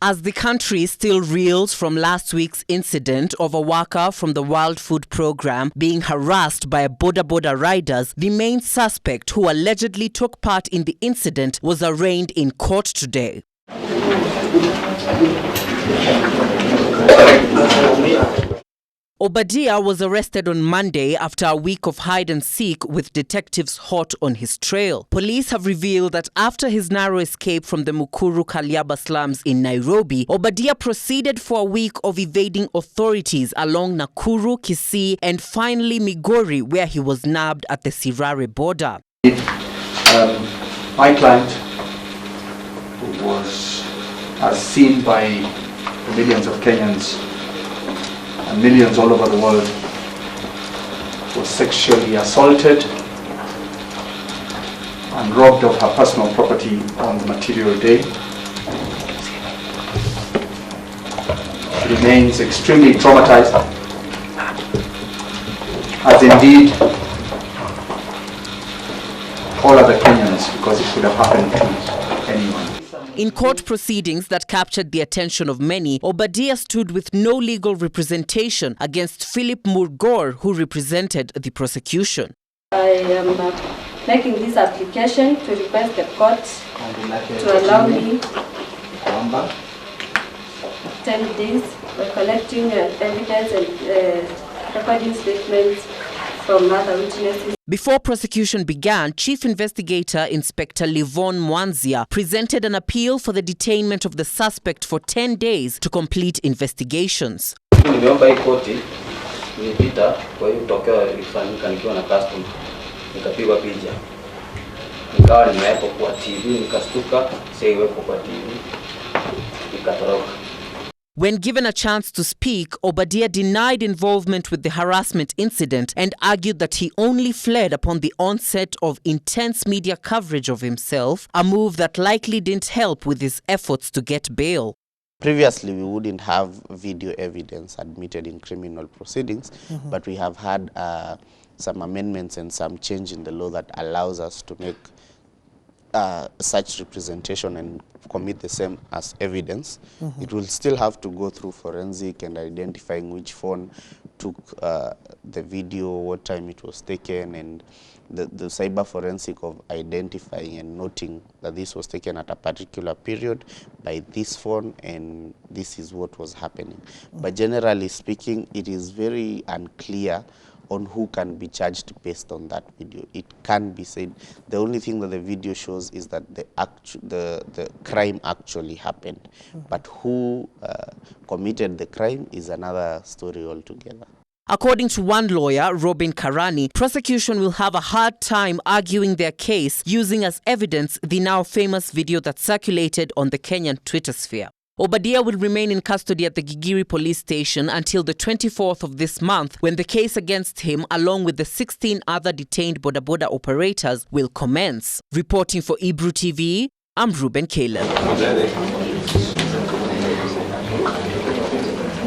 As the country still reels from last week's incident of a worker from the World Food Programme being harassed by boda riders, the main suspect who allegedly took part in the incident was arraigned in court today. Obadia was arrested on Monday after a week of hide-and-seek with detectives hot on his trail. Police have revealed that after his narrow escape from the Mukuru Kalyaba slums in Nairobi, Obadia proceeded for a week of evading authorities along Nakuru, Kisii, and finally Migori, where he was nabbed at the Sirare border. My client, who was as seen by millions of Kenyans and millions all over the world, was sexually assaulted and robbed of her personal property on the material day. She remains extremely traumatized, as indeed all other Kenyans, because it could have happened to anyone. In court proceedings that captured the attention of many, Obadia stood with no legal representation against Philip Murgor, who represented the prosecution. I am making this application to request the court to allow me 10 days for collecting evidence and recording statements from other witnesses. Before prosecution began, Chief Investigator Inspector Livon Mwanzia presented an appeal for the detainment of the suspect for 10 days to complete investigations. Nimeomba hii koti nilipita kwa hiyo tokeo ilifanyika nikiwa na customer, nikapigwa picha, nikawa nimeweka kwa TV, nikastuka siweko kwa TV, nikatoroka. When given a chance to speak, Obadia denied involvement with the harassment incident and argued that he only fled upon the onset of intense media coverage of himself, a move that likely didn't help with his efforts to get bail. Previously, we wouldn't have video evidence admitted in criminal proceedings, but we have had some amendments and some change in the law that allows us to make such representation and commit the same as evidence. It will still have to go through forensic and identifying which phone took the video, what time it was taken, and the cyber forensic of identifying and noting that this was taken at a particular period by this phone and this is what was happening. But generally speaking, it is very unclear on who can be charged based on that video. It can be said, the only thing that the video shows is that the crime actually happened. But who committed the crime is another story altogether. According to one lawyer, Robin Karani, prosecution will have a hard time arguing their case using as evidence the now famous video that circulated on the Kenyan Twitter sphere. Obadia will remain in custody at the Gigiri police station until the 24th of this month, when the case against him, along with the 16 other detained boda operators, will commence. Reporting for Ebru TV, I'm Ruben Kalen.